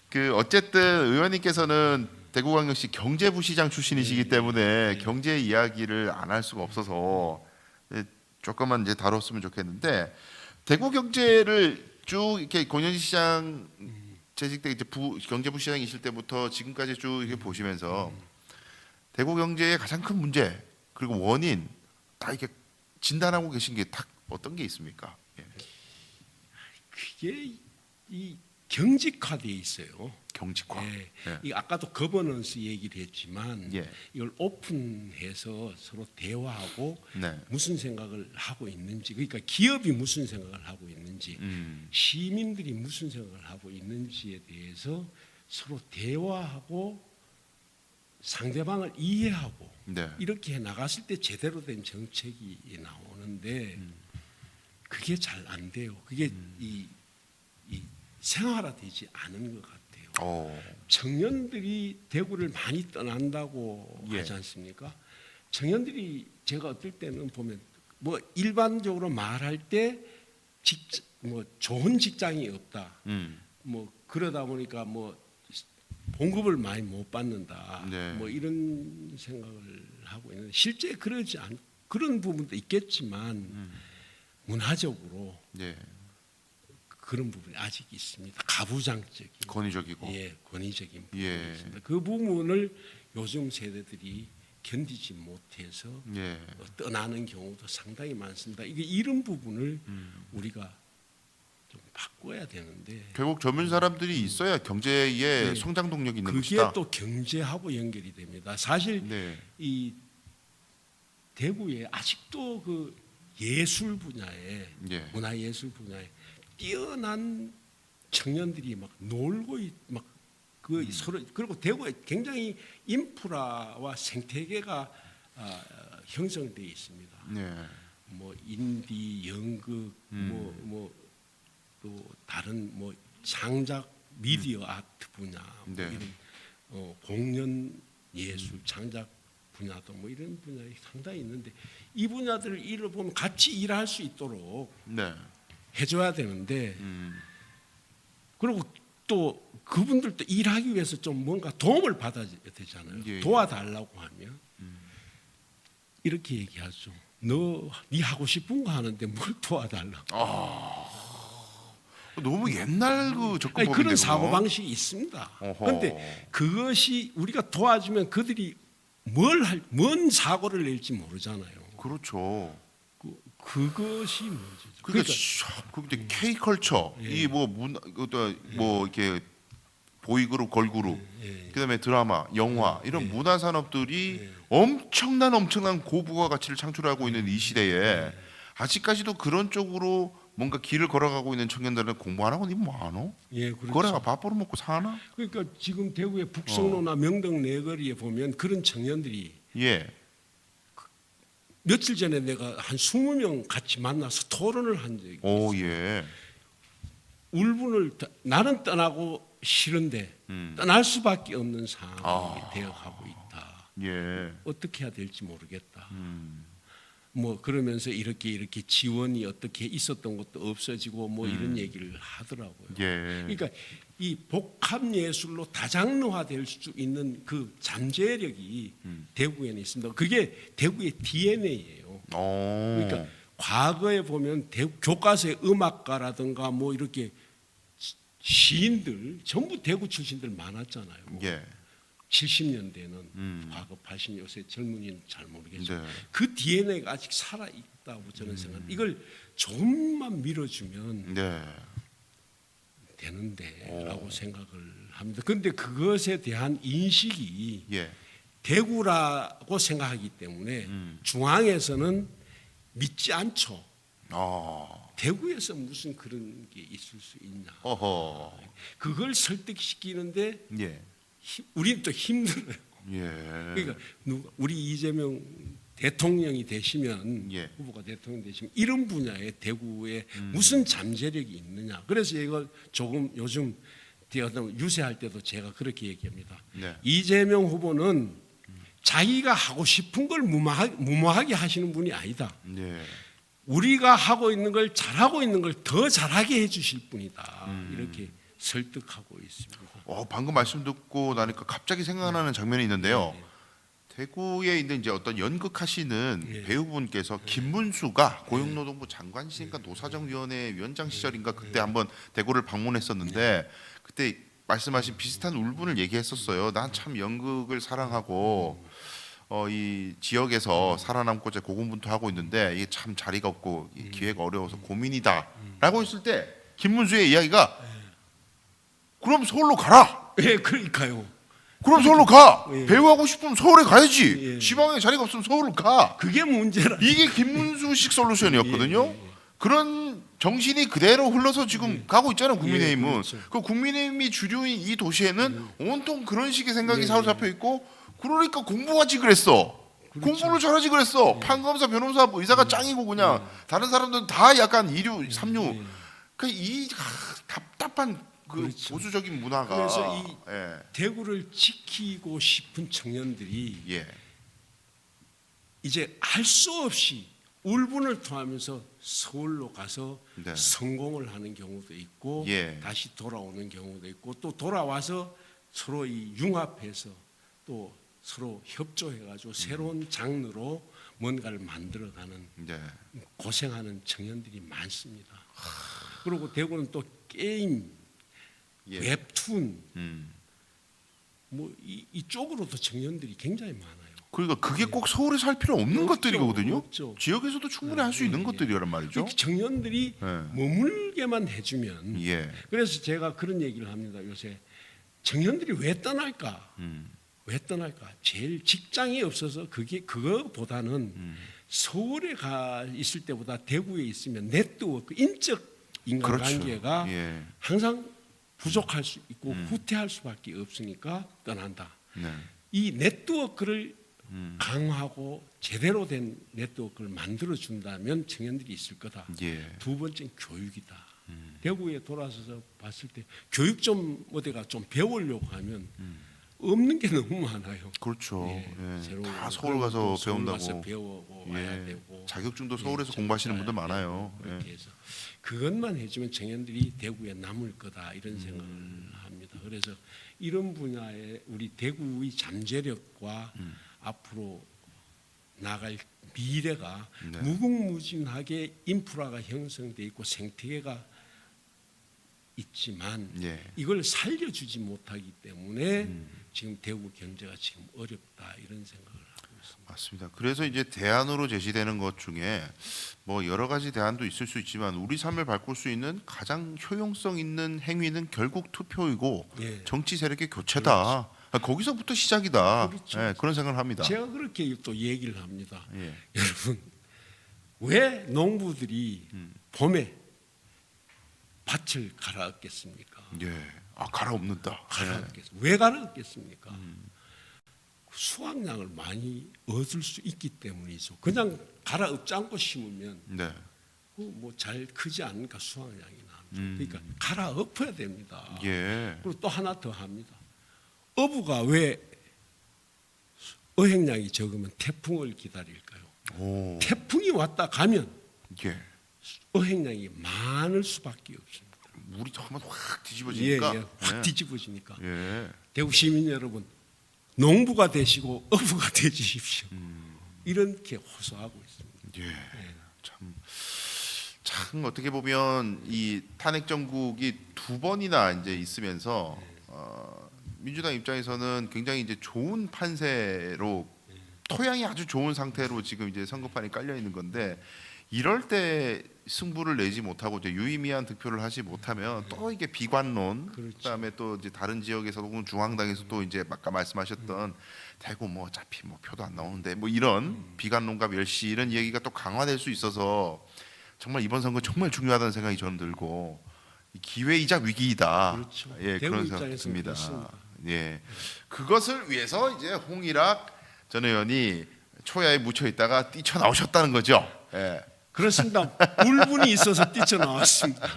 그 어쨌든 의원님께서는 대구광역시 경제부시장 출신이시기 때문에 경제 이야기를 안 할 수가 없어서 조금만 이제 다뤘으면 좋겠는데 대구 경제를 쭉 이렇게 권현희 시장 재직 때 이제 경제부시장이실 때부터 지금까지 쭉 이렇게 보시면서 대구 경제의 가장 큰 문제 그리고 원인 다 이렇게 진단하고 계신 게 딱 어떤 게 있습니까? 그게 이 경직화되어 있어요. 경직화. 이 아까도 거버넌스 얘기를 했지만 예. 이걸 오픈해서 서로 대화하고 네. 무슨 생각을 하고 있는지 그러니까 기업이 무슨 생각을 하고 있는지 시민들이 무슨 생각을 하고 있는지에 대해서 서로 대화하고 상대방을 이해하고 네. 이렇게 해 나갔을 때 제대로 된 정책이 나오는데 그게 잘 안 돼요. 그게 이 생활화되지 않은 것 같아요. 청년들이 대구를 많이 떠난다고 하지 않습니까? 청년들이 제가 어떨 때는 보면 뭐 일반적으로 말할 때 뭐 좋은 직장이 없다. 뭐 그러다 보니까 뭐 봉급을 많이 못 받는다. 네. 뭐 이런 생각을 하고 있는데 실제 그러지 않 그런 부분도 있겠지만 문화적으로 네. 그런 부분이 아직 있습니다. 가부장적인 권위적이고. 예, 권위적인 부분이 예. 있습니다. 그 부분을 요즘 세대들이 견디지 못해서 예. 떠나는 경우도 상당히 많습니다. 이게 이런 부분을 우리가 좀 바꿔야 되는데 결국 젊은 사람들이 있어야 경제에 성장 동력이 있는 그게 것이다. 또 경제하고 연결이 됩니다. 사실 네. 이 대구에 아직도 그 예술 분야에 예. 문화예술 분야에 뛰어난 청년들이 막 놀고 막 그 서로 그리고 대구에 굉장히 인프라와 생태계가 형성되어 있습니다. 네. 뭐 인디, 연극, 뭐 또 다른 뭐 창작 미디어 아트 분야, 뭐 네. 이런 공연 예술 창작 분야도 뭐 이런 분야에 상당히 있는데 이 분야들을 일을 보면 같이 일할 수 있도록 네. 해줘야 되는데 그리고 또 그분들도 일하기 위해서 좀 뭔가 도움을 받아야 되잖아요. 예. 도와달라고 하면 이렇게 얘기하죠. 네 하고 싶은 거 하는데 뭘 도와달라. 너무 옛날 그 접근법인데 그런 사고 방식이 있습니다. 그런데 그것이 우리가 도와주면 그들이 뭔 사고를 낼지 모르잖아요. 그렇죠. 그것이 문제죠. 그러니까 근데 K 컬처 이 뭐 문화 뭐 이렇게 보이그룹, 걸그룹, 그다음에 드라마, 영화 이런 문화 산업들이 엄청난 고부가 가치를 창출하고 있는 이 시대에 아직까지도 그런 쪽으로 뭔가 길을 걸어가고 있는 청년들은 공부 안 하고 니 뭐하노? 예, 그렇죠. 거래가 밥 벌어 먹고 사나? 그러니까 지금 대구의 북성로나 명동 내거리에 보면 그런 청년들이 예. 며칠 전에 내가 한 20명 같이 만나서 토론을 한 적이 있어요. 오 예. 울분을 나는 떠나고 싫은데 떠날 수밖에 없는 상황이 되어가고 있다. 예. 어떻게 해야 될지 모르겠다. 뭐 그러면서 이렇게 지원이 어떻게 있었던 것도 없어지고 뭐 이런 얘기를 하더라고요. 예. 그러니까 이 복합 예술로 다장르화될 수 있는 그 잠재력이 대구에는 있습니다. 그게 대구의 DNA예요. 그러니까 과거에 보면 교과서의 음악가라든가 뭐 이렇게 시인들 전부 대구 출신들 많았잖아요. 예. 70년대는 과거 80년 요새 젊은이는 잘 모르겠지만 네. 그 DNA가 아직 살아 있다고 저는 생각합니다. 이걸 조금만 밀어주면 네. 되는데라고 생각을 합니다. 그런데 그것에 대한 인식이 예. 대구라고 생각하기 때문에 중앙에서는 믿지 않죠. 대구에서 무슨 그런 게 있을 수 있냐. 어허. 그걸 설득시키는데 예. 우리는 또 힘들어요. 예. 그러니까 우리 이재명 대통령이 되시면 예. 후보가 대통령 되시면 이런 분야에 대구에 무슨 잠재력이 있느냐. 그래서 이거 조금 요즘 유세할 때도 제가 그렇게 얘기합니다. 네. 이재명 후보는 자기가 하고 싶은 걸 무모하게 하시는 분이 아니다. 네. 우리가 하고 있는 걸 잘하고 있는 걸 더 잘하게 해주실 분이다. 이렇게 설득하고 있습니다. 방금 말씀 듣고 나니까 갑자기 생각나는 장면이 있는데요. 대구에 있는 이제 어떤 연극하시는 배우분께서 김문수가 고용노동부 장관시니까 노사정위원회 위원장 시절인가 그때 한번 대구를 방문했었는데 그때 말씀하신 비슷한 울분을 얘기했었어요. 난 참 연극을 사랑하고 이 지역에서 살아남고자 고군분투하고 있는데 이게 참 자리가 없고 기회가 어려워서 고민이다라고 했을 때 김문수의 이야기가 그럼 서울로 가라. 예, 그러니까요. 그럼 서울로 가. 예. 배우하고 싶으면 서울에 가야지. 예. 지방에 자리가 없으면 서울로 가. 그게 문제라. 이게 김문수식 솔루션이었거든요. 그런 정신이 그대로 흘러서 지금 가고 있잖아요. 국민의힘은. 그렇죠. 그 국민의힘이 주류인 이 도시에는 온통 그런 식의 생각이 사로잡혀 있고 그러니까 공부하지 그랬어. 공부를 잘하지 그랬어. 판검사, 변호사, 뭐 의사가 짱이고 그냥 다른 사람들은 다 약간 이류, 삼류. 그러니까 이 답답한 그 그렇죠. 보수적인 문화가 그래서 이 대구를 지키고 싶은 청년들이 예. 이제 할 수 없이 울분을 토하면서 서울로 가서 네. 성공을 하는 경우도 있고 예. 다시 돌아오는 경우도 있고 또 돌아와서 서로 이 융합해서 또 서로 협조해가지고 새로운 장르로 뭔가를 만들어가는 네. 고생하는 청년들이 많습니다. 그리고 대구는 또 게임, 예. 웹툰 뭐 이쪽으로도 청년들이 굉장히 많아요. 그러니까 그게 꼭 서울에서 할 필요 없는 없죠, 것들이거든요. 없죠. 지역에서도 충분히 할 수 있는 것들이란 말이죠. 이렇게 청년들이 머물게만 해주면 예. 그래서 제가 그런 얘기를 합니다. 요새 청년들이 왜 떠날까? 왜 떠날까? 제일 직장이 없어서 그거보다는 서울에 가 있을 때보다 대구에 있으면 네트워크, 인적 인간관계가 그렇죠. 예. 항상 부족할 수 있고 후퇴할 수밖에 없으니까 떠난다. 네. 이 네트워크를 강화하고 제대로 된 네트워크를 만들어 준다면 청년들이 있을 거다. 예. 두 번째는 교육이다. 대구에 돌아서서 봤을 때 교육 좀 어디가 좀 배우려고 하면 없는 게 너무 많아요. 그렇죠. 예, 예. 새로운 다 거. 서울 가서 서울 배운다고. 가서 배우고 와야 예. 되고 자격증도 서울에서 예, 공부하시는 가야 분들 되고 많아요. 그렇게 예. 해서 그것만 해주면 청년들이 대구에 남을 거다 이런 생각을 합니다. 그래서 이런 분야에 우리 대구의 잠재력과 앞으로 나갈 미래가 네. 무궁무진하게 인프라가 형성돼 있고 생태계가 있지만 예. 이걸 살려주지 못하기 때문에 지금 대구 경제가 지금 어렵다 이런 생각을 하고 있습니다. 맞습니다. 그래서 이제 대안으로 제시되는 것 중에 뭐 여러 가지 대안도 있을 수 있지만 우리 삶을 바꿀 수 있는 가장 효용성 있는 행위는 결국 투표이고 예. 정치 세력의 교체다. 거기서부터 시작이다. 그렇죠. 예, 그런 생각을 합니다. 제가 그렇게 또 얘기를 합니다. 예. 여러분 왜 농부들이 봄에 밭을 갈아엎겠습니까? 예. 아 갈아엎는다. 왜 갈아엎겠습니까? 수확량을 많이 얻을 수 있기 때문이죠. 그냥 갈아엎지 않고 심으면 네. 뭐 잘 크지 않으니까 수확량이 나죠. 그러니까 갈아엎어야 됩니다. 예. 그리고 또 하나 더 합니다. 어부가 왜 어획량이 적으면 태풍을 기다릴까요? 오. 태풍이 왔다 가면 예. 어획량이 많을 수밖에 없습니다. 물이 한번 확 뒤집어지니까. 확 뒤집어지니까. 예. 대구 시민 여러분, 농부가 되시고 어부가 되주십시오. 이렇게 호소하고 있습니다. 예. 참 어떻게 보면 이 탄핵 정국이 두 번이나 이제 있으면서 민주당 입장에서는 굉장히 이제 좋은 판세로 토양이 아주 좋은 상태로 지금 이제 선거판이 깔려 있는 건데 이럴 때 승부를 내지 못하고 이제 유의미한 득표를 하지 못하면 또 이게 비관론, 그렇죠. 그다음에 또 이제 다른 지역에서 혹은 중앙당에서 또 이제 아까 말씀하셨던 대구 뭐 어차피 뭐 표도 안 나오는데 뭐 이런 비관론과 멸시 이런 얘기가 또 강화될 수 있어서 정말 이번 선거 정말 중요하다는 생각이 저는 들고 기회이자 위기이다. 그렇죠. 예, 대구 그런 생각 입장에서는 듭니다. 그렇습니다. 예, 그것을 위해서 이제 홍일학 전 의원이 초야에 묻혀 있다가 뛰쳐나오셨다는 거죠. 예. 그렇습니다. 울분이 있어서 뛰쳐나왔습니다.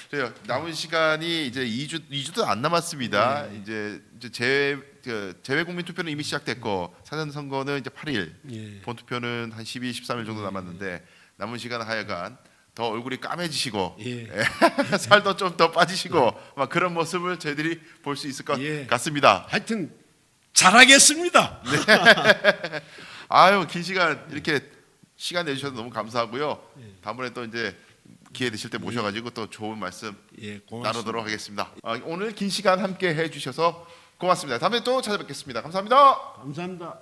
그래요. 남은 시간이 이제 2주도 안 남았습니다. 이제 재외 국민 투표는 이미 시작됐고 사전 선거는 이제 8일, 예. 본 투표는 한 12, 13일 정도 남았는데 남은 시간 하여간 더 얼굴이 까매지시고 예. 살도 좀 더 빠지시고 막 그런 모습을 저희들이 볼 수 있을 것 예. 같습니다. 하여튼 잘하겠습니다. 아유 긴 시간 이렇게 시간 내주셔서 너무 감사하고요. 다음번에 또 이제 기회 되실 때 모셔가지고 또 좋은 말씀 예, 고맙습니다. 나누도록 하겠습니다. 오늘 긴 시간 함께 해주셔서 고맙습니다. 다음에 또 찾아뵙겠습니다. 감사합니다. 감사합니다.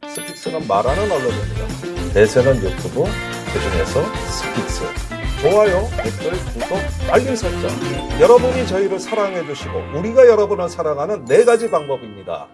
스픽스는 말하는 언론입니다. 대세는 유튜브, 그중에서 스픽스. 좋아요, 댓글, 구독, 알림 설정. 여러분이 저희를 사랑해 주시고 우리가 여러분을 사랑하는 4가지 방법입니다.